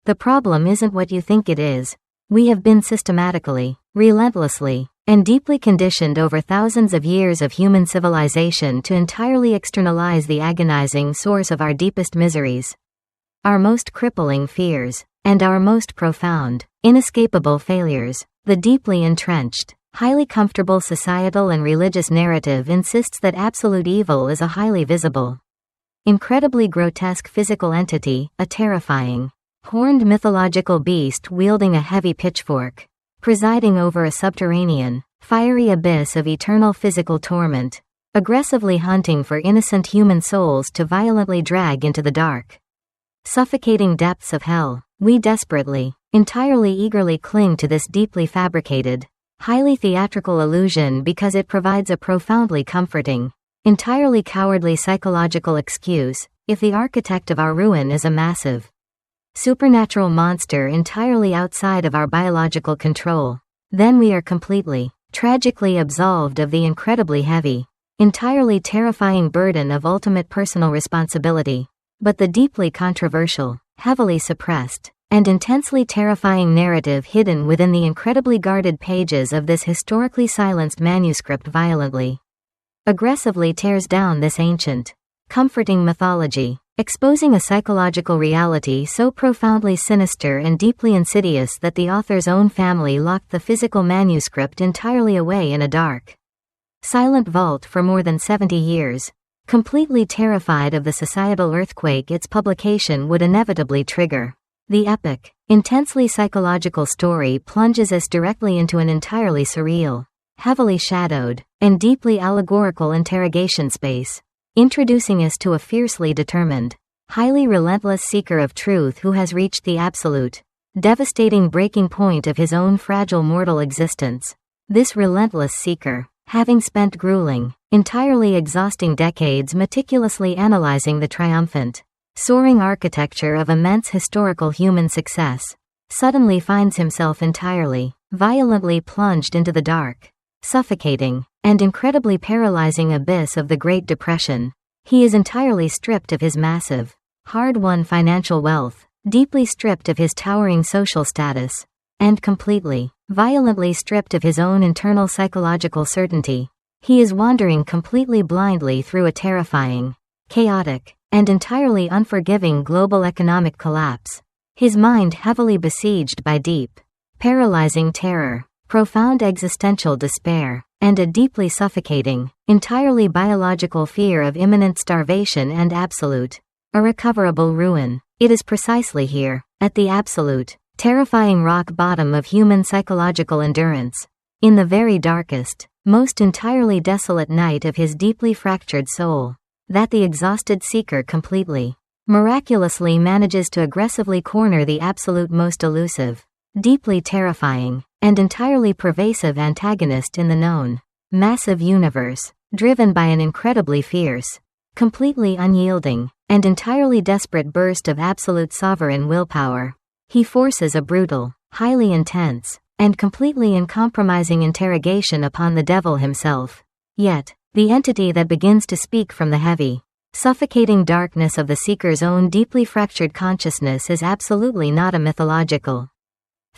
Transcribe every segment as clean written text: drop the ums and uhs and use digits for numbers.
The problem isn't what you think it is. We have been systematically, relentlessly, and deeply conditioned over thousands of years of human civilization to entirely externalize the agonizing source of our deepest miseries, our most crippling fears, and our most profound, inescapable failures. The deeply entrenched, highly comfortable societal and religious narrative insists that absolute evil is a highly visible, incredibly grotesque physical entity, a terrifying, horned mythological beast wielding a heavy pitchfork, presiding over a subterranean, fiery abyss of eternal physical torment, aggressively hunting for innocent human souls to violently drag into the dark, suffocating depths of hell. We desperately, entirely eagerly cling to this deeply fabricated, highly theatrical illusion because it provides a profoundly comforting, entirely cowardly psychological excuse. If the architect of our ruin is a massive, supernatural monster entirely outside of our biological control, then we are completely, tragically absolved of the incredibly heavy, entirely terrifying burden of ultimate personal responsibility. But the deeply controversial, heavily suppressed, and intensely terrifying narrative hidden within the incredibly guarded pages of this historically silenced manuscript violently, aggressively tears down this ancient, comforting mythology, exposing a psychological reality so profoundly sinister and deeply insidious that the author's own family locked the physical manuscript entirely away in a dark, silent vault for more than 70 years, completely terrified of the societal earthquake its publication would inevitably trigger. The epic, intensely psychological story plunges us directly into an entirely surreal, heavily shadowed, and deeply allegorical interrogation space, introducing us to a fiercely determined, highly relentless seeker of truth who has reached the absolute, devastating breaking point of his own fragile mortal existence. This relentless seeker, having spent grueling, entirely exhausting decades meticulously analyzing the triumphant, soaring architecture of immense historical human success, suddenly finds himself entirely, violently plunged into the dark, suffocating, and incredibly paralyzing abyss of the Great Depression. He is entirely stripped of his massive, hard-won financial wealth, deeply stripped of his towering social status, and completely, violently stripped of his own internal psychological certainty. He is wandering completely blindly through a terrifying, chaotic, and entirely unforgiving global economic collapse, his mind heavily besieged by deep, paralyzing terror, profound existential despair, and a deeply suffocating, entirely biological fear of imminent starvation and absolute, irrecoverable ruin. It is precisely here, at the absolute, terrifying rock bottom of human psychological endurance, in the very darkest, most entirely desolate night of his deeply fractured soul, that the exhausted seeker completely, miraculously manages to aggressively corner the absolute most elusive, deeply terrifying, and entirely pervasive antagonist in the known, massive universe, driven by an incredibly fierce, completely unyielding, and entirely desperate burst of absolute sovereign willpower. He forces a brutal, highly intense, and completely uncompromising interrogation upon the devil himself. Yet, the entity that begins to speak from the heavy, suffocating darkness of the seeker's own deeply fractured consciousness is absolutely not a mythological,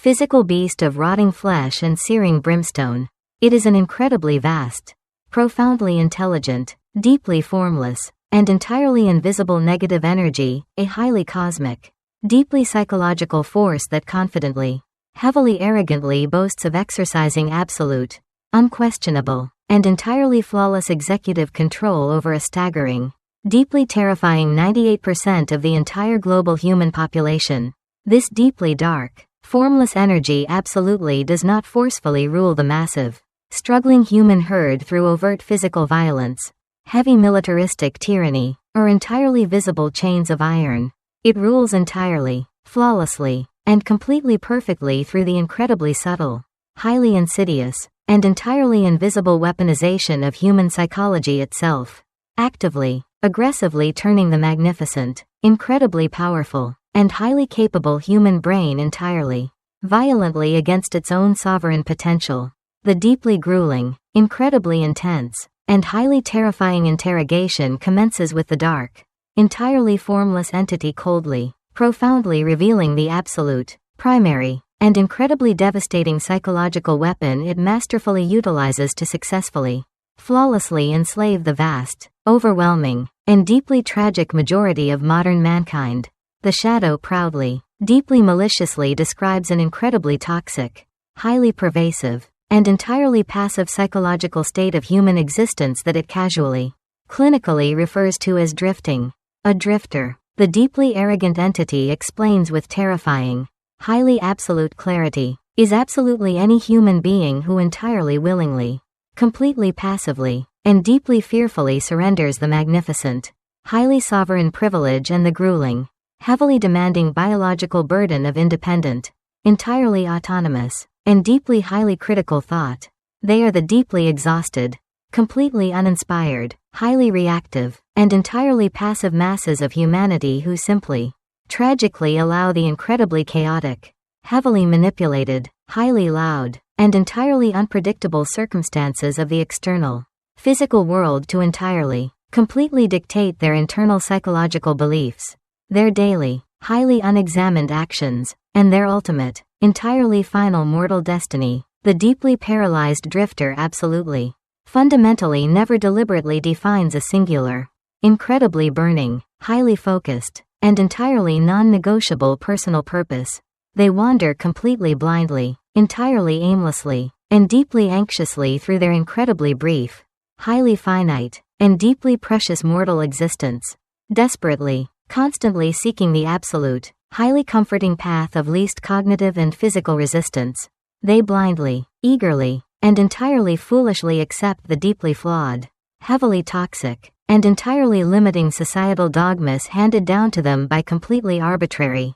physical beast of rotting flesh and searing brimstone. It is an incredibly vast, profoundly intelligent, deeply formless, and entirely invisible negative energy, a highly cosmic, deeply psychological force that confidently, heavily arrogantly boasts of exercising absolute, unquestionable, and entirely flawless executive control over a staggering, deeply terrifying 98% of the entire global human population. This deeply dark, formless energy absolutely does not forcefully rule the massive, struggling human herd through overt physical violence, heavy militaristic tyranny, or entirely visible chains of iron. It rules entirely, flawlessly, and completely perfectly through the incredibly subtle, highly insidious, and entirely invisible weaponization of human psychology itself, actively, aggressively turning the magnificent, incredibly powerful, and highly capable human brain entirely, violently against its own sovereign potential. The deeply grueling, incredibly intense, and highly terrifying interrogation commences with the dark, entirely formless entity coldly, profoundly revealing the absolute, primary, and incredibly devastating psychological weapon it masterfully utilizes to successfully, flawlessly enslave the vast, overwhelming, and deeply tragic majority of modern mankind. The shadow proudly, deeply maliciously describes an incredibly toxic, highly pervasive, and entirely passive psychological state of human existence that it casually, clinically refers to as drifting. A drifter, the deeply arrogant entity explains with terrifying, highly absolute clarity, is absolutely any human being who entirely willingly, completely passively, and deeply fearfully surrenders the magnificent, highly sovereign privilege and the grueling, heavily demanding biological burden of independent, entirely autonomous, and deeply highly critical thought. They are the deeply exhausted, completely uninspired, highly reactive, and entirely passive masses of humanity who simply, tragically allow the incredibly chaotic, heavily manipulated, highly loud, and entirely unpredictable circumstances of the external, physical world to entirely, completely dictate their internal psychological beliefs, their daily, highly unexamined actions, and their ultimate, entirely final mortal destiny. The deeply paralyzed drifter absolutely, fundamentally never deliberately defines a singular, incredibly burning, highly focused, and entirely non-negotiable personal purpose. They wander completely blindly, entirely aimlessly, and deeply anxiously through their incredibly brief, highly finite, and deeply precious mortal existence, desperately, constantly seeking the absolute, highly comforting path of least cognitive and physical resistance. They blindly, eagerly, and entirely foolishly accept the deeply flawed, heavily toxic, and entirely limiting societal dogmas handed down to them by completely arbitrary,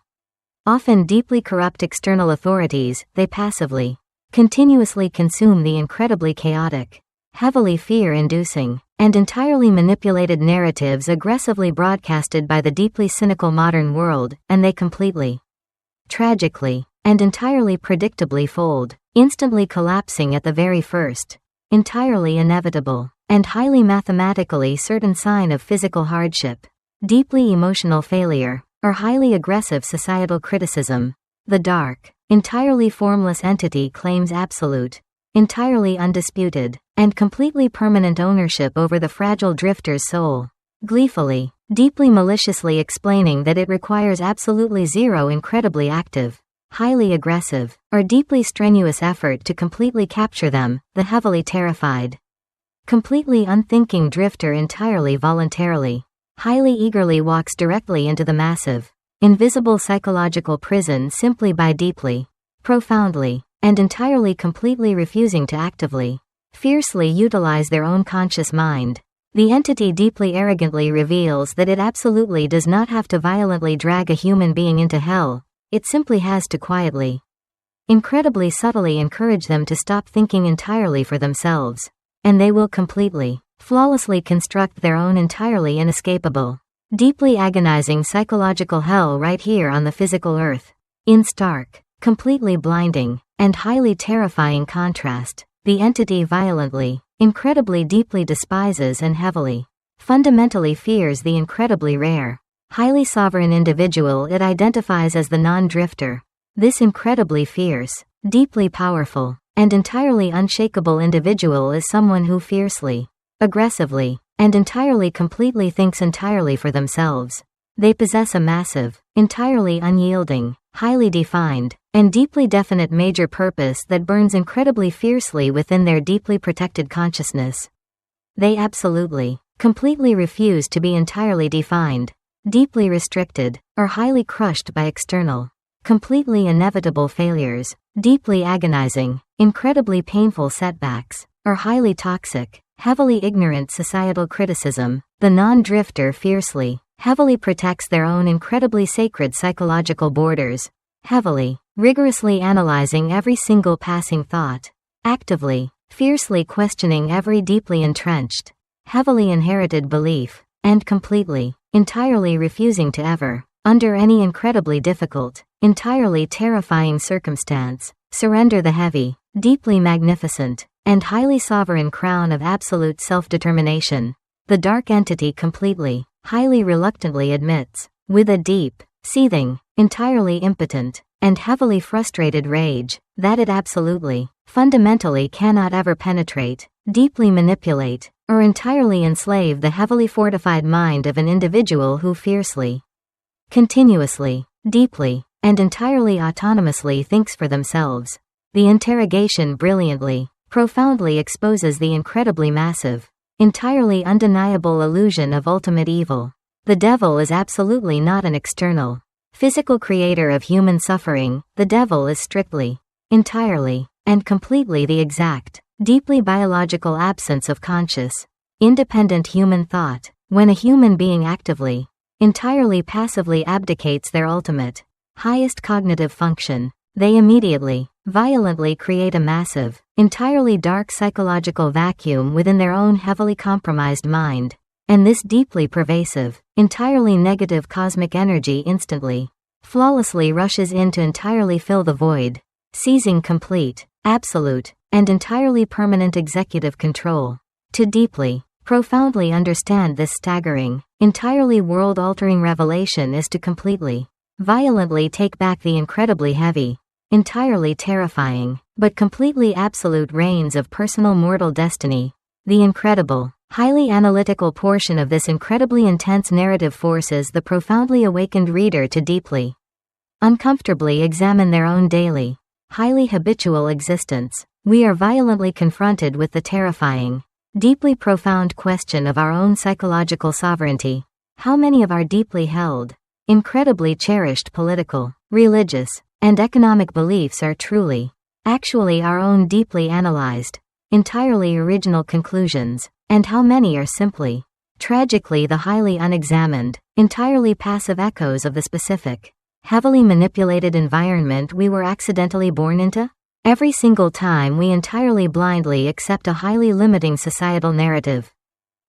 often deeply corrupt external authorities. They passively, continuously consume the incredibly chaotic, heavily fear-inducing, and entirely manipulated narratives aggressively broadcasted by the deeply cynical modern world, and they completely, tragically, and entirely predictably fold, instantly collapsing at the very first, entirely inevitable, and highly mathematically certain sign of physical hardship, deeply emotional failure, or highly aggressive societal criticism. The dark, entirely formless entity claims absolute, entirely undisputed, and completely permanent ownership over the fragile drifter's soul, gleefully, deeply maliciously explaining that it requires absolutely zero incredibly active, highly aggressive, or deeply strenuous effort to completely capture them. The heavily terrified, completely unthinking drifter entirely voluntarily, highly eagerly walks directly into the massive, invisible psychological prison simply by deeply, profoundly, and entirely completely refusing to actively, fiercely utilize their own conscious mind. The entity deeply arrogantly reveals that it absolutely does not have to violently drag a human being into hell. It simply has to quietly, incredibly subtly encourage them to stop thinking entirely for themselves, and they will completely, flawlessly construct their own entirely inescapable, deeply agonizing psychological hell right here on the physical earth. In stark, completely blinding, and highly terrifying contrast, the entity violently, incredibly deeply despises and heavily, fundamentally fears the incredibly rare, highly sovereign individual it identifies as the non-drifter. This incredibly fierce, deeply powerful, and entirely unshakable individual is someone who fiercely, aggressively, and entirely completely thinks entirely for themselves. They possess a massive, entirely unyielding, highly defined, and deeply definite major purpose that burns incredibly fiercely within their deeply protected consciousness. They absolutely, completely refuse to be entirely defined, deeply restricted, or highly crushed by external, completely inevitable failures, deeply agonizing, incredibly painful setbacks, or highly toxic, heavily ignorant societal criticism. The non-drifter fiercely, heavily protects their own incredibly sacred psychological borders, heavily, rigorously analyzing every single passing thought, actively, fiercely questioning every deeply entrenched, heavily inherited belief, and completely, entirely refusing to ever, under any incredibly difficult, entirely terrifying circumstance, surrender the heavy, deeply magnificent, and highly sovereign crown of absolute self-determination. The dark entity completely, highly reluctantly admits, with a deep, seething, entirely impotent, and heavily frustrated rage that it absolutely, fundamentally cannot ever penetrate, deeply manipulate, or entirely enslave the heavily fortified mind of an individual who fiercely, continuously, deeply, and entirely autonomously thinks for themselves. The interrogation brilliantly, profoundly exposes the incredibly massive, entirely undeniable illusion of ultimate evil. The devil is absolutely not an external, physical creator of human suffering. The devil is strictly, entirely, and completely the exact, deeply biological absence of conscious, independent human thought. When a human being actively, entirely passively abdicates their ultimate, highest cognitive function, they immediately, violently create a massive, entirely dark psychological vacuum within their own heavily compromised mind. And this deeply pervasive, entirely negative cosmic energy instantly, flawlessly rushes in to entirely fill the void, seizing complete, absolute, and entirely permanent executive control. To deeply, profoundly understand this staggering, entirely world-altering revelation is to completely, violently take back the incredibly heavy, entirely terrifying, but completely absolute reins of personal mortal destiny. The incredible, highly analytical portion of this incredibly intense narrative forces the profoundly awakened reader to deeply, uncomfortably examine their own daily, highly habitual existence. We are violently confronted with the terrifying, deeply profound question of our own psychological sovereignty. How many of our deeply held, incredibly cherished political, religious, and economic beliefs are truly, actually our own deeply analyzed, entirely original conclusions, and how many are simply, tragically the highly unexamined, entirely passive echoes of the specific, heavily manipulated environment we were accidentally born into? Every single time we entirely blindly accept a highly limiting societal narrative.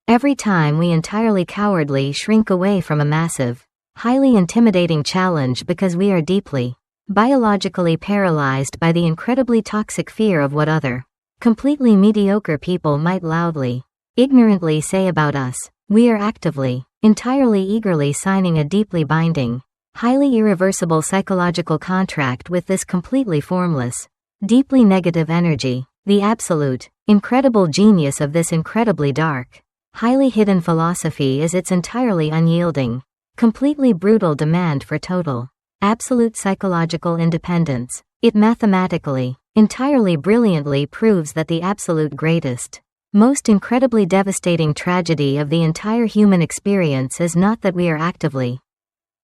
Every time we entirely cowardly shrink away from a massive, highly intimidating challenge because we are deeply, biologically paralyzed by the incredibly toxic fear of what other, completely mediocre people might loudly, ignorantly say about us, we are actively, entirely eagerly signing a deeply binding, highly irreversible psychological contract with this completely formless, deeply negative energy. The absolute, incredible genius of this incredibly dark, highly hidden philosophy is its entirely unyielding, completely brutal demand for total, absolute psychological independence. It mathematically, entirely brilliantly proves that the absolute greatest, most incredibly devastating tragedy of the entire human experience is not that we are actively,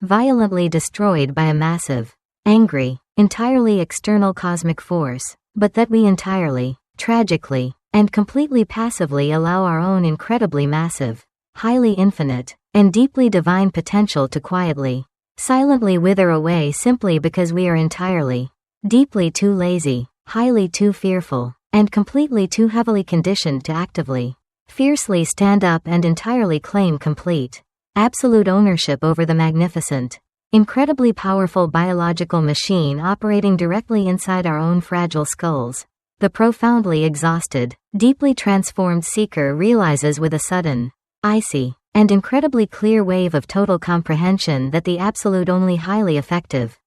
violently destroyed by a massive, angry, entirely external cosmic force, but that we entirely, tragically, and completely passively allow our own incredibly massive, highly infinite, and deeply divine potential to quietly, silently wither away simply because we are entirely, deeply too lazy, highly too fearful, and completely too heavily conditioned to actively, fiercely stand up and entirely claim complete, absolute ownership over the magnificent, incredibly powerful biological machine operating directly inside our own fragile skulls. The profoundly exhausted, deeply transformed seeker realizes with a sudden, icy, and incredibly clear wave of total comprehension that the absolute only highly effective,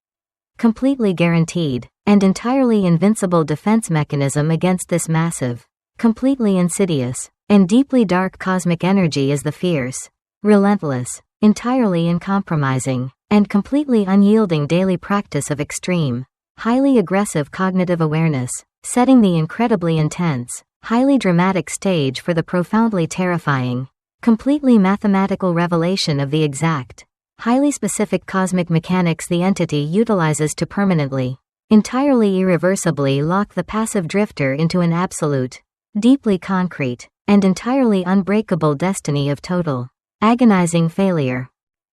completely guaranteed, and entirely invincible defense mechanism against this massive, completely insidious, and deeply dark cosmic energy is the fierce, relentless, entirely uncompromising, and completely unyielding daily practice of extreme, highly aggressive cognitive awareness, setting the incredibly intense, highly dramatic stage for the profoundly terrifying, completely mathematical revelation of the exact, highly specific cosmic mechanics the entity utilizes to permanently, entirely irreversibly lock the passive drifter into an absolute, deeply concrete, and entirely unbreakable destiny of total, agonizing failure.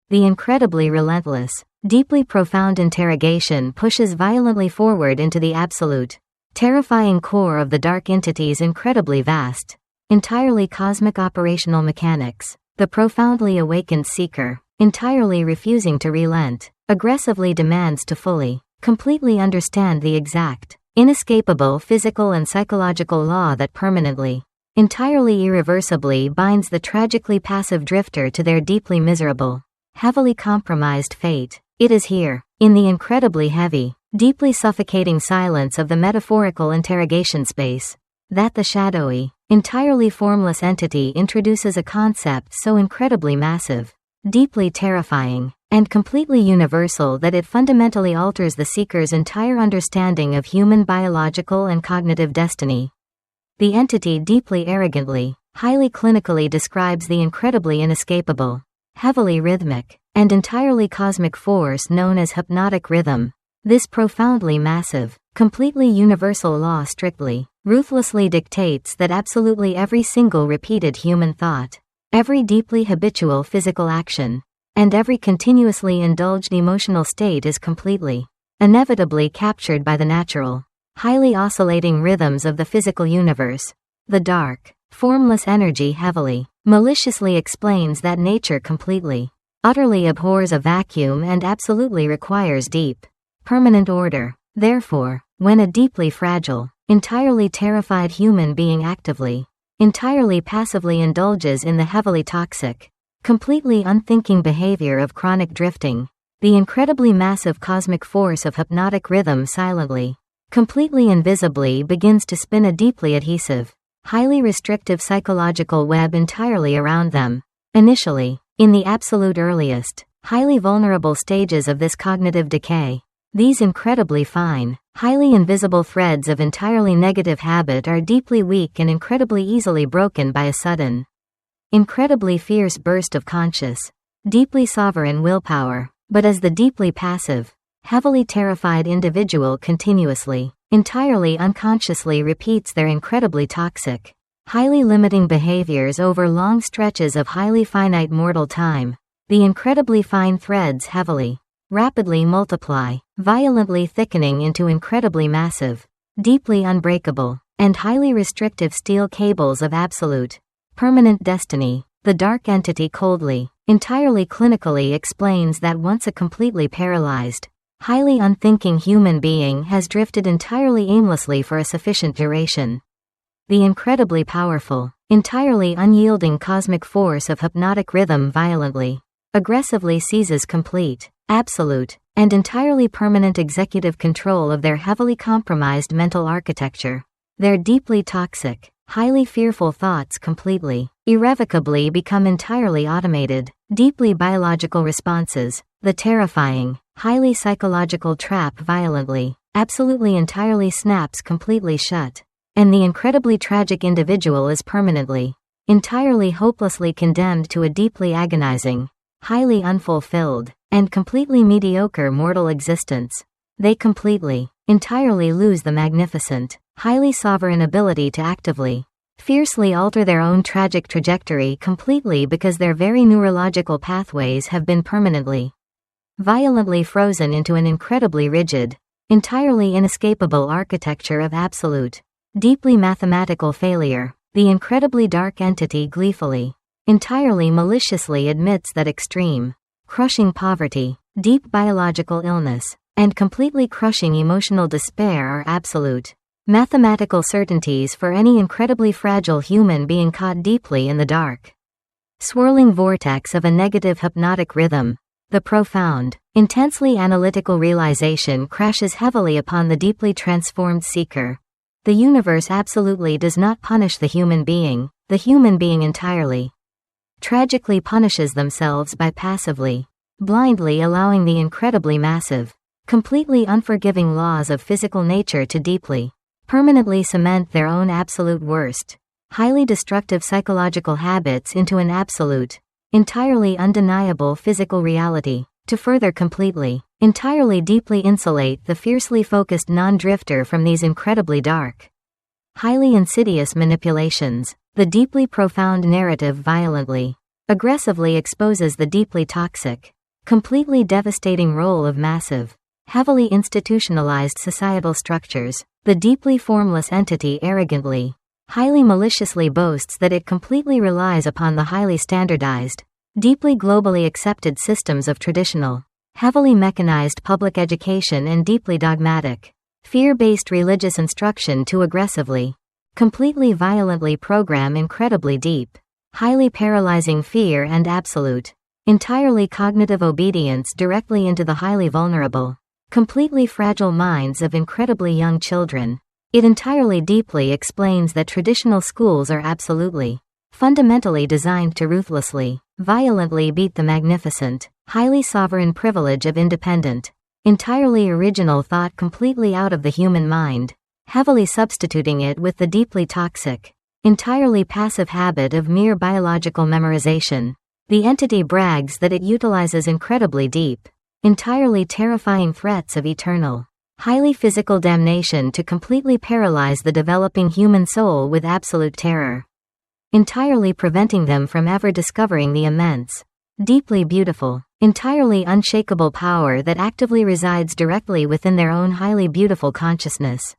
The incredibly relentless, deeply profound interrogation pushes violently forward into the absolute, terrifying core of the dark entity's incredibly vast, entirely cosmic operational mechanics. The profoundly awakened seeker, entirely refusing to relent, aggressively demands to fully, completely understand the exact, inescapable physical and psychological law that permanently, entirely irreversibly binds the tragically passive drifter to their deeply miserable, heavily compromised fate. It is here, in the incredibly heavy, deeply suffocating silence of the metaphorical interrogation space, that the shadowy, entirely formless entity introduces a concept so incredibly massive, deeply terrifying, and completely universal that it fundamentally alters the seeker's entire understanding of human biological and cognitive destiny. The entity deeply arrogantly, highly clinically describes the incredibly inescapable, heavily rhythmic, and entirely cosmic force known as hypnotic rhythm. This profoundly massive, completely universal law strictly, ruthlessly dictates that absolutely every single repeated human thought, every deeply habitual physical action, and every continuously indulged emotional state is completely, inevitably captured by the natural, highly oscillating rhythms of the physical universe. The dark, formless energy heavily, maliciously explains that nature completely, utterly abhors a vacuum and absolutely requires deep, permanent order. Therefore, when a deeply fragile, entirely terrified human being actively, entirely passively indulges in the heavily toxic, completely unthinking behavior of chronic drifting, the incredibly massive cosmic force of hypnotic rhythm silently, completely invisibly begins to spin a deeply adhesive, highly restrictive psychological web entirely around them. Initially, in the absolute earliest, highly vulnerable stages of this cognitive decay, these incredibly fine, highly invisible threads of entirely negative habit are deeply weak and incredibly easily broken by a sudden, incredibly fierce burst of conscious, deeply sovereign willpower. But as the deeply passive, heavily terrified individual continuously, entirely unconsciously repeats their incredibly toxic, highly limiting behaviors over long stretches of highly finite mortal time, the incredibly fine threads heavily, rapidly multiply, violently thickening into incredibly massive, deeply unbreakable, and highly restrictive steel cables of absolute, permanent destiny. The dark entity coldly, entirely clinically explains that once a completely paralyzed, highly unthinking human being has drifted entirely aimlessly for a sufficient duration, the incredibly powerful, entirely unyielding cosmic force of hypnotic rhythm violently, aggressively seizes complete, absolute, and entirely permanent executive control of their heavily compromised mental architecture. Their deeply toxic, highly fearful thoughts completely, irrevocably become entirely automated, deeply biological responses. The terrifying, highly psychological trap violently, absolutely entirely snaps completely shut, and the incredibly tragic individual is permanently, entirely hopelessly condemned to a deeply agonizing, highly unfulfilled, and completely mediocre mortal existence. They completely, entirely lose the magnificent, highly sovereign ability to actively, fiercely alter their own tragic trajectory completely because their very neurological pathways have been permanently, violently frozen into an incredibly rigid, entirely inescapable architecture of absolute, deeply mathematical failure. The incredibly dark entity gleefully, entirely maliciously admits that extreme, crushing poverty, deep biological illness, and completely crushing emotional despair are absolute, mathematical certainties for any incredibly fragile human being caught deeply in the dark, swirling vortex of a negative hypnotic rhythm. The profound, intensely analytical realization crashes heavily upon the deeply transformed seeker. The universe absolutely does not punish the human being entirely, tragically punishes themselves by passively, blindly allowing the incredibly massive, completely unforgiving laws of physical nature to deeply, permanently cement their own absolute worst, highly destructive psychological habits into an absolute, entirely undeniable physical reality, to further completely, entirely deeply insulate the fiercely focused non-drifter from these incredibly dark, highly insidious manipulations. The deeply profound narrative violently, aggressively exposes the deeply toxic, completely devastating role of massive, heavily institutionalized societal structures. The deeply formless entity arrogantly, highly maliciously boasts that it completely relies upon the highly standardized, deeply globally accepted systems of traditional, heavily mechanized public education and deeply dogmatic, fear-based religious instruction to aggressively, completely violently program incredibly deep, highly paralyzing fear and absolute, entirely cognitive obedience directly into the highly vulnerable, completely fragile minds of incredibly young children. It entirely deeply explains that traditional schools are absolutely, fundamentally designed to ruthlessly, violently beat the magnificent, highly sovereign privilege of independent, entirely original thought completely out of the human mind, heavily substituting it with the deeply toxic, entirely passive habit of mere biological memorization. The entity brags that it utilizes incredibly deep, entirely terrifying threats of eternal, highly physical damnation to completely paralyze the developing human soul with absolute terror, entirely preventing them from ever discovering the immense, deeply beautiful, entirely unshakable power that actively resides directly within their own highly beautiful consciousness.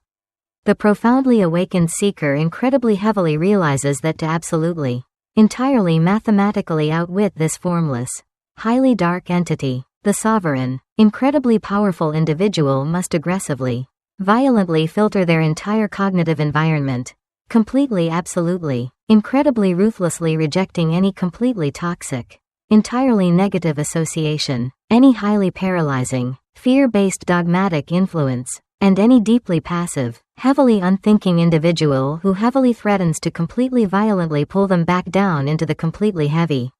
The profoundly awakened seeker incredibly heavily realizes that to absolutely, entirely mathematically outwit this formless, highly dark entity, the sovereign, incredibly powerful individual must aggressively, violently filter their entire cognitive environment, completely absolutely, incredibly ruthlessly rejecting any completely toxic, entirely negative association, any highly paralyzing, fear-based dogmatic influence, and any deeply passive, heavily unthinking individual who heavily threatens to completely violently pull them back down into the completely heavy,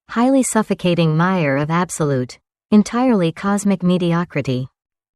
highly suffocating mire of absolute, entirely cosmic mediocrity.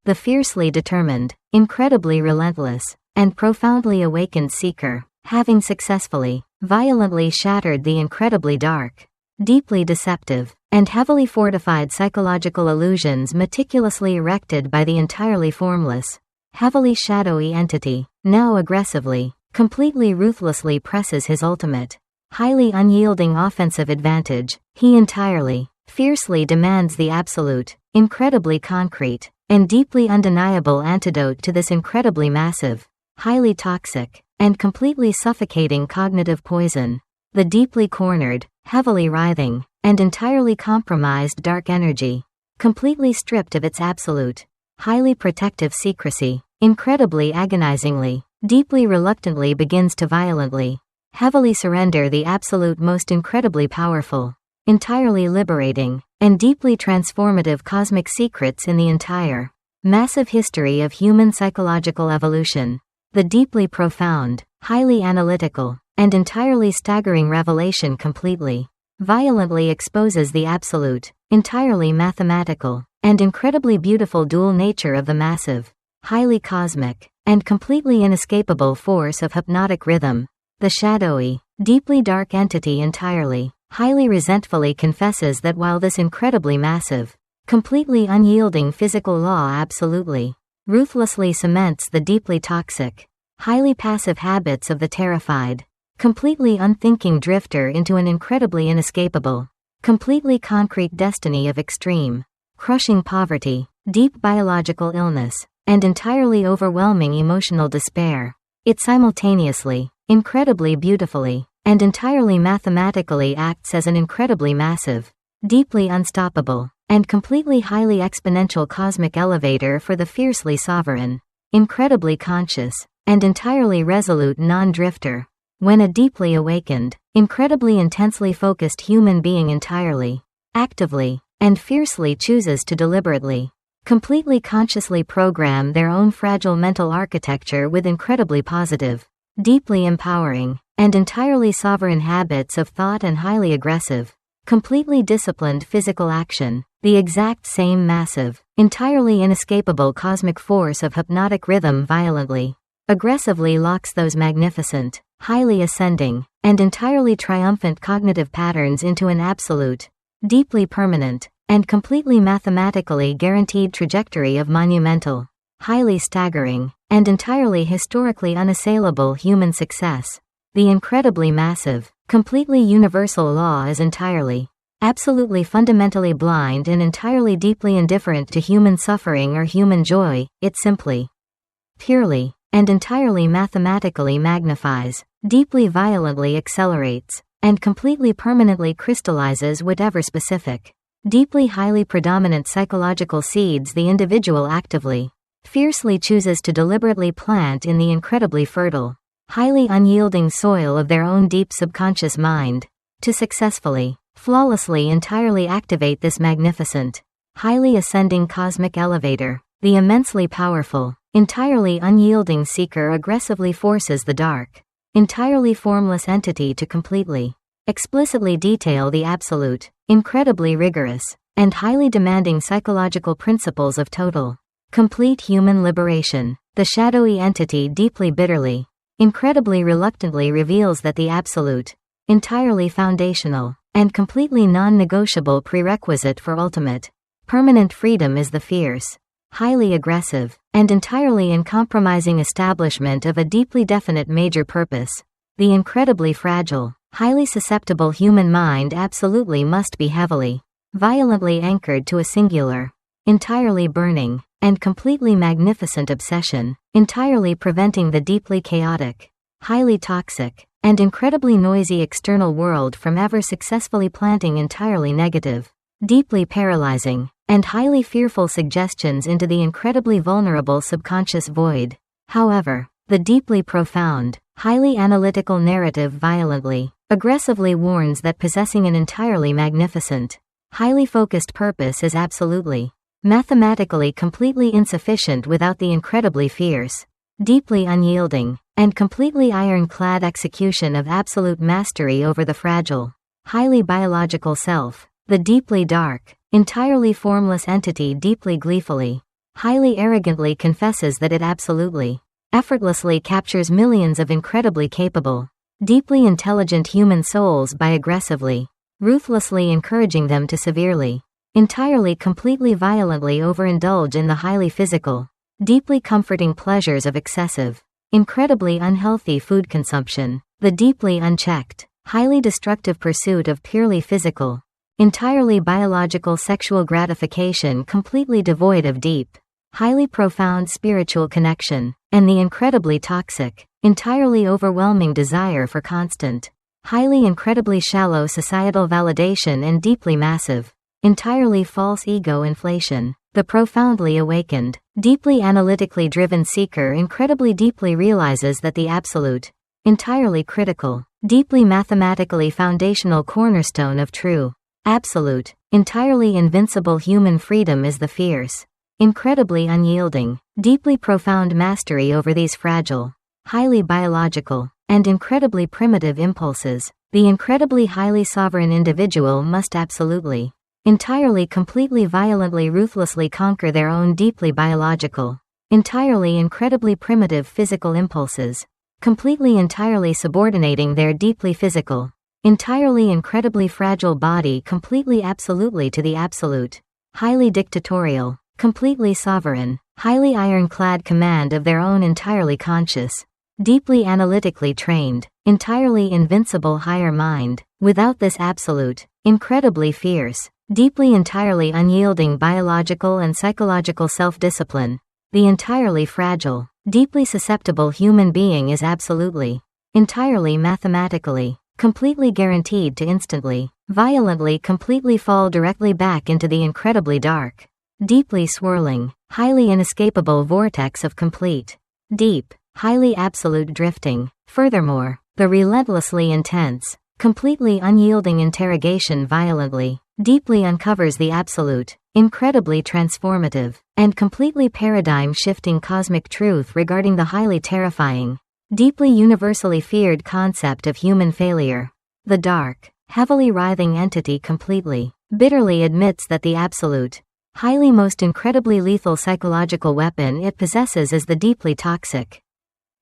The fiercely determined, incredibly relentless, and profoundly awakened seeker, having successfully, violently shattered the incredibly dark, deeply deceptive, and heavily fortified psychological illusions meticulously erected by the entirely formless, heavily shadowy entity, now aggressively, completely ruthlessly presses his ultimate, highly unyielding offensive advantage. He entirely, fiercely demands the absolute, incredibly concrete, and deeply undeniable antidote to this incredibly massive, highly toxic, and completely suffocating cognitive poison, the deeply cornered, heavily writhing, and entirely compromised dark energy, completely stripped of its absolute, highly protective secrecy, incredibly agonizingly, deeply reluctantly begins to violently, heavily surrender the absolute most incredibly powerful, entirely liberating, and deeply transformative cosmic secrets in the entire, massive history of human psychological evolution. The deeply profound, highly analytical, and entirely staggering revelation completely, violently exposes the absolute, entirely mathematical, and incredibly beautiful dual nature of the massive, highly cosmic, and completely inescapable force of hypnotic rhythm. The shadowy, deeply dark entity entirely, highly resentfully confesses that while this incredibly massive, completely unyielding physical law absolutely, ruthlessly cements the deeply toxic, highly passive habits of the terrified, completely unthinking drifter into an incredibly inescapable, completely concrete destiny of extreme, crushing poverty, deep biological illness, and entirely overwhelming emotional despair, it simultaneously, incredibly beautifully, and entirely mathematically acts as an incredibly massive, deeply unstoppable, and completely highly exponential cosmic elevator for the fiercely sovereign, incredibly conscious, and entirely resolute non-drifter. When a deeply awakened, incredibly intensely focused human being entirely, actively, and fiercely chooses to deliberately, completely consciously program their own fragile mental architecture with incredibly positive, deeply empowering, and entirely sovereign habits of thought and highly aggressive, completely disciplined physical action, the exact same massive, entirely inescapable cosmic force of hypnotic rhythm violently, aggressively locks those magnificent, highly ascending, and entirely triumphant cognitive patterns into an absolute, deeply permanent, and completely mathematically guaranteed trajectory of monumental, highly staggering, and entirely historically unassailable human success. The incredibly massive, completely universal law is entirely, absolutely fundamentally blind and entirely deeply indifferent to human suffering or human joy. It simply, purely, and entirely mathematically magnifies, deeply violently accelerates, and completely permanently crystallizes whatever specific, deeply highly predominant psychological seeds the individual actively, fiercely chooses to deliberately plant in the incredibly fertile, highly unyielding soil of their own deep subconscious mind, to successfully, flawlessly entirely activate this magnificent, highly ascending cosmic elevator. The immensely powerful, entirely unyielding seeker aggressively forces the dark, entirely formless entity to completely, explicitly detail the absolute, incredibly rigorous, and highly demanding psychological principles of total, complete human liberation. The shadowy entity deeply bitterly, incredibly reluctantly reveals that the absolute, entirely foundational, and completely non-negotiable prerequisite for ultimate, permanent freedom is the fierce, highly aggressive, and entirely uncompromising establishment of a deeply definite major purpose. The incredibly fragile, highly susceptible human mind absolutely must be heavily, violently anchored to a singular, entirely burning, and completely magnificent obsession, entirely preventing the deeply chaotic, highly toxic, and incredibly noisy external world from ever successfully planting entirely negative, deeply paralyzing, and highly fearful suggestions into the incredibly vulnerable subconscious void. However, the deeply profound, highly analytical narrative violently, aggressively warns that possessing an entirely magnificent, highly focused purpose is absolutely, mathematically completely insufficient without the incredibly fierce, deeply unyielding, and completely ironclad execution of absolute mastery over the fragile, highly biological self. The deeply dark, entirely formless entity deeply gleefully, highly arrogantly confesses that it absolutely, effortlessly captures millions of incredibly capable, deeply intelligent human souls by aggressively, ruthlessly encouraging them to severely, entirely completely violently overindulge in the highly physical, deeply comforting pleasures of excessive, incredibly unhealthy food consumption. The deeply unchecked, highly destructive pursuit of purely physical, entirely biological sexual gratification completely devoid of deep, highly profound spiritual connection, and the incredibly toxic, entirely overwhelming desire for constant, highly incredibly shallow societal validation and deeply massive, entirely false ego inflation. The profoundly awakened, deeply analytically driven seeker incredibly deeply realizes that the absolute, entirely critical, deeply mathematically foundational cornerstone of true, absolute, entirely invincible human freedom is the fierce, incredibly unyielding, deeply profound mastery over these fragile, highly biological, and incredibly primitive impulses. The incredibly highly sovereign individual must absolutely, entirely completely violently ruthlessly conquer their own deeply biological, entirely incredibly primitive physical impulses, completely entirely subordinating their deeply physical, entirely incredibly fragile body completely absolutely to the absolute, highly dictatorial, completely sovereign, highly ironclad command of their own entirely conscious, deeply analytically trained, entirely invincible higher mind. Without this absolute, incredibly fierce, deeply entirely unyielding biological and psychological self-discipline, the entirely fragile, deeply susceptible human being is absolutely, entirely mathematically, completely guaranteed to instantly, violently completely fall directly back into the incredibly dark, deeply swirling, highly inescapable vortex of complete, deep, highly absolute drifting. Furthermore, the relentlessly intense, completely unyielding interrogation violently, deeply uncovers the absolute, incredibly transformative, and completely paradigm-shifting cosmic truth regarding the highly terrifying, deeply universally feared concept of human failure. The dark, heavily writhing entity completely, bitterly admits that the absolute, highly most incredibly lethal psychological weapon it possesses is the deeply toxic,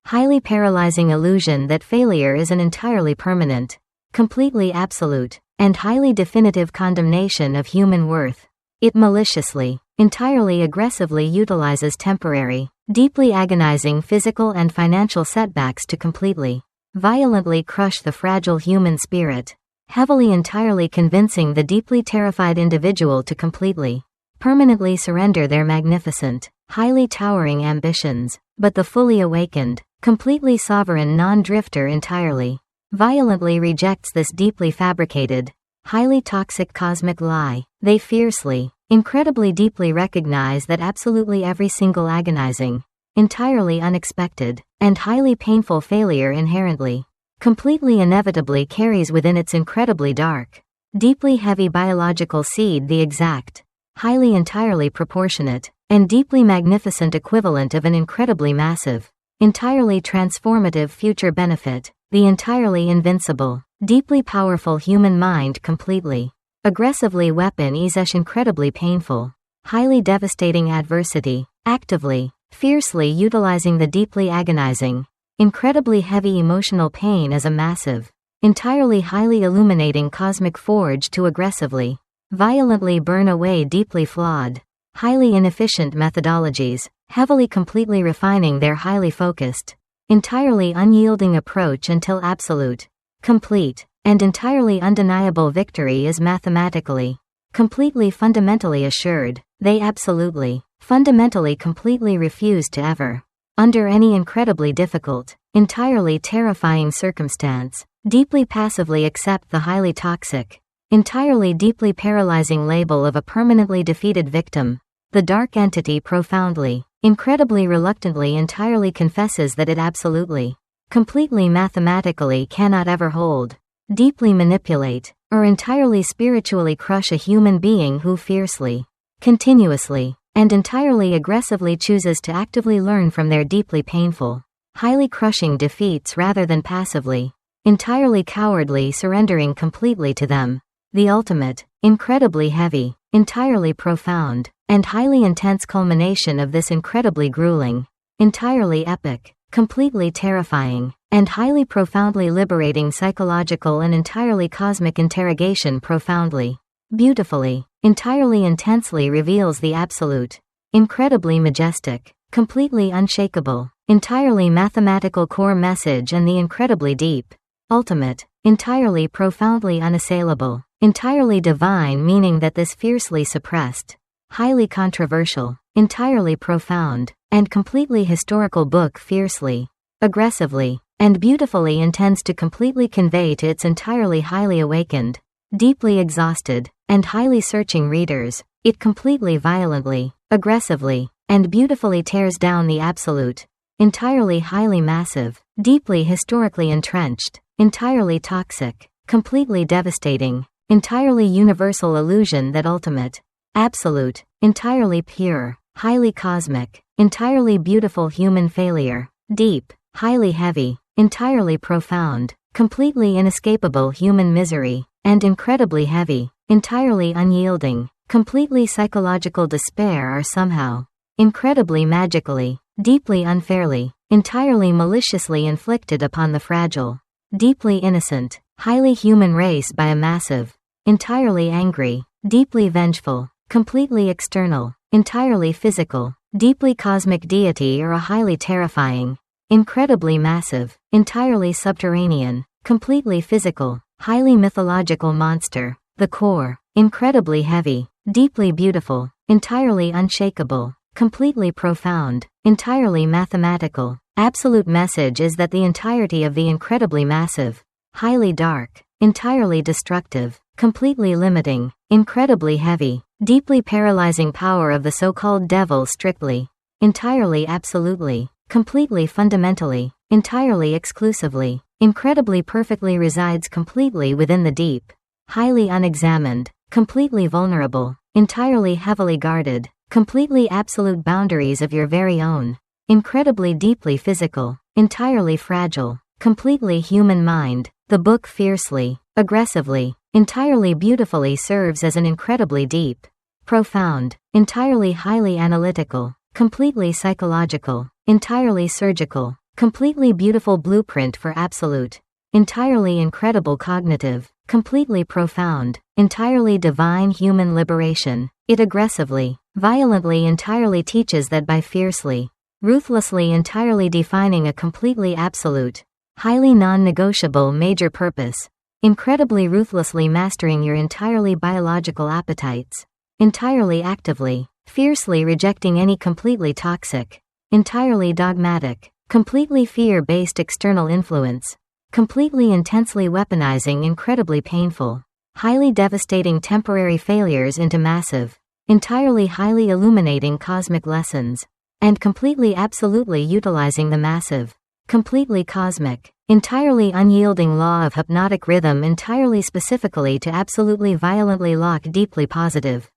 highly paralyzing illusion that failure is an entirely permanent, completely absolute, and highly definitive condemnation of human worth. It maliciously, entirely aggressively utilizes temporary, deeply agonizing physical and financial setbacks to completely, violently crush the fragile human spirit, heavily entirely convincing the deeply terrified individual to completely, permanently surrender their magnificent, highly towering ambitions. But the fully awakened, completely sovereign non-drifter entirely, violently rejects this deeply fabricated, highly toxic cosmic lie. They fiercely, incredibly deeply recognize that absolutely every single agonizing, entirely unexpected, and highly painful failure inherently, completely inevitably carries within its incredibly dark, deeply heavy biological seed, the exact, highly entirely proportionate, and deeply magnificent equivalent of an incredibly massive, entirely transformative future benefit, the entirely invincible, deeply powerful human mind, completely, aggressively weapon is incredibly painful, highly devastating adversity, actively, fiercely utilizing the deeply agonizing, incredibly heavy emotional pain as a massive, entirely highly illuminating cosmic forge to aggressively, violently burn away deeply flawed, highly inefficient methodologies, heavily completely refining their highly focused, entirely unyielding approach until absolute, complete, and entirely undeniable victory is mathematically, completely fundamentally assured. They absolutely, fundamentally completely refuse to ever, under any incredibly difficult, entirely terrifying circumstance, deeply passively accept the highly toxic, entirely deeply paralyzing label of a permanently defeated victim. The dark entity profoundly, incredibly reluctantly entirely confesses that it absolutely, completely mathematically cannot ever hold, deeply manipulate, or entirely spiritually crush a human being who fiercely, continuously, and entirely aggressively chooses to actively learn from their deeply painful, highly crushing defeats rather than passively, entirely cowardly surrendering completely to them. The ultimate, incredibly heavy, entirely profound, and highly intense culmination of this incredibly grueling, entirely epic, completely terrifying, and highly profoundly liberating psychological and entirely cosmic interrogation profoundly, beautifully, entirely intensely reveals the absolute, incredibly majestic, completely unshakable, entirely mathematical core message and the incredibly deep, ultimate, entirely profoundly unassailable, entirely divine meaning that this fiercely suppressed, highly controversial, entirely profound, and completely historical book fiercely, aggressively, and beautifully intends to completely convey to its entirely highly awakened, deeply exhausted, and highly searching readers. It completely violently, aggressively, and beautifully tears down the absolute, entirely highly massive, deeply historically entrenched, entirely toxic, completely devastating, entirely universal illusion that ultimate, absolute, entirely pure, highly cosmic, entirely beautiful human failure, deep, highly heavy, entirely profound, completely inescapable human misery, and incredibly heavy, entirely unyielding, completely psychological despair are somehow, incredibly magically, deeply unfairly, entirely maliciously inflicted upon the fragile, deeply innocent, highly human race by a massive, entirely angry, deeply vengeful, completely external, entirely physical, deeply cosmic deity or a highly terrifying, incredibly massive, entirely subterranean, completely physical, highly mythological monster, the core, incredibly heavy, deeply beautiful, entirely unshakable, completely profound, entirely mathematical. Absolute message is that the entirety of the incredibly massive, highly dark, entirely destructive, completely limiting, incredibly heavy, deeply paralyzing power of the so-called devil strictly, entirely absolutely, completely fundamentally, entirely exclusively, incredibly perfectly resides completely within the deep, highly unexamined, completely vulnerable, entirely heavily guarded, completely absolute boundaries of your very own, incredibly deeply physical, entirely fragile, completely human mind. The book fiercely, aggressively, entirely beautifully serves as an incredibly deep, profound, entirely highly analytical, completely psychological, entirely surgical, completely beautiful blueprint for absolute, entirely incredible cognitive, completely profound, entirely divine human liberation. It aggressively, violently entirely teaches that by fiercely, ruthlessly entirely defining a completely absolute, highly non-negotiable major purpose, incredibly ruthlessly mastering your entirely biological appetites, entirely actively, fiercely rejecting any completely toxic, entirely dogmatic, completely fear-based external influence, completely intensely weaponizing incredibly painful, highly devastating temporary failures into massive, entirely highly illuminating cosmic lessons, and completely absolutely utilizing the massive, completely cosmic, Entirely unyielding law of hypnotic rhythm, entirely specifically to absolutely violently lock deeply positive.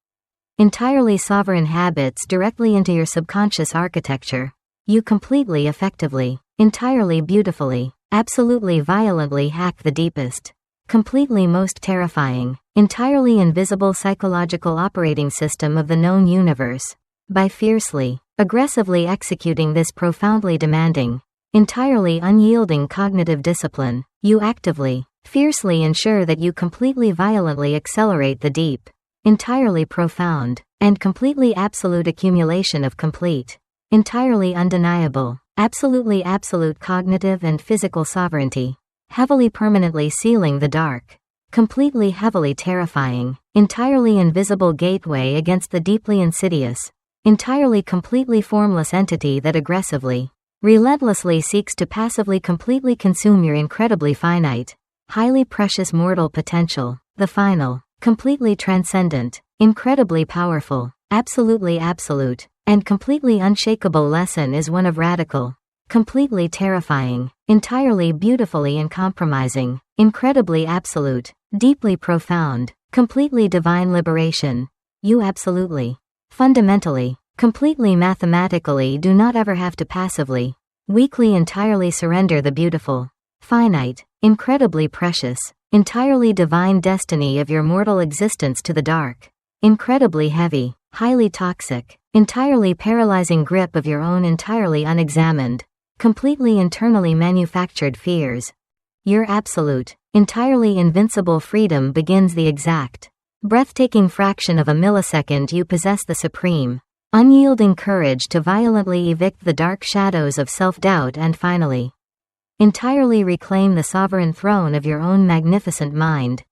Entirely sovereign habits directly into your subconscious architecture. You completely effectively, entirely beautifully, absolutely violently hack the deepest, completely most terrifying, entirely invisible psychological operating system of the known universe. By fiercely, aggressively executing this profoundly demanding, entirely unyielding cognitive discipline, you actively, fiercely ensure that you completely violently accelerate the deep, entirely profound, and completely absolute accumulation of complete, entirely undeniable, absolutely absolute cognitive and physical sovereignty, heavily permanently sealing the dark, completely heavily terrifying, entirely invisible gateway against the deeply insidious, entirely completely formless entity that aggressively, relentlessly seeks to passively completely consume your incredibly finite, highly precious mortal potential. The final, completely transcendent, incredibly powerful, absolutely absolute, and completely unshakable lesson is one of radical, completely terrifying, entirely beautifully uncompromising, incredibly absolute, deeply profound, completely divine liberation. You absolutely, fundamentally, completely mathematically do not ever have to passively, weakly entirely surrender the beautiful, finite, incredibly precious, entirely divine destiny of your mortal existence to the dark, incredibly heavy, highly toxic, entirely paralyzing grip of your own entirely unexamined, completely internally manufactured fears. Your absolute, entirely invincible freedom begins the exact, breathtaking fraction of a millisecond you possess the supreme, unyielding courage to violently evict the dark shadows of self-doubt and finally, entirely reclaim the sovereign throne of your own magnificent mind.